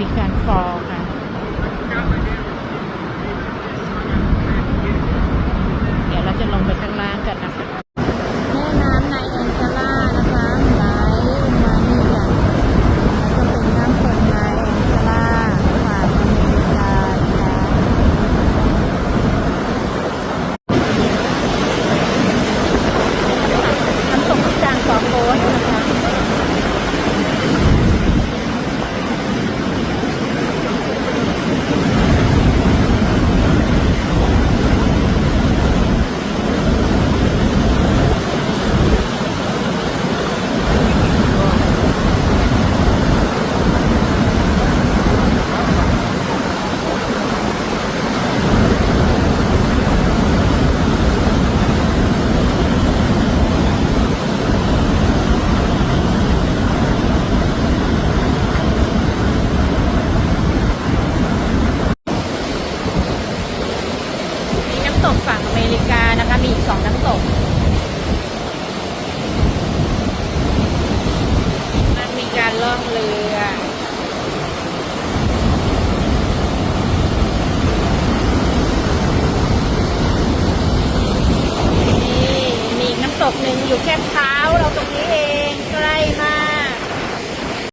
ริกันฟอลล์ค่ะเดี๋ยวเราจะลงไปข้างล่างกันนะคะแม่น้ำไนแองเจล่านะคะไหลมานี่ค่ะแล้วก็เป็นน้ำตกไนแองเจล่าฝั่งอเมริกาค่ะน้ำตกที่กลางเกาะโค้ดนะคะตกฝั่งอเมริกานะคะมีอีก2น้ำตกมันมีการล่องเรือนี่มีน้ำตกหนึ่งอยู่แค่ท้าย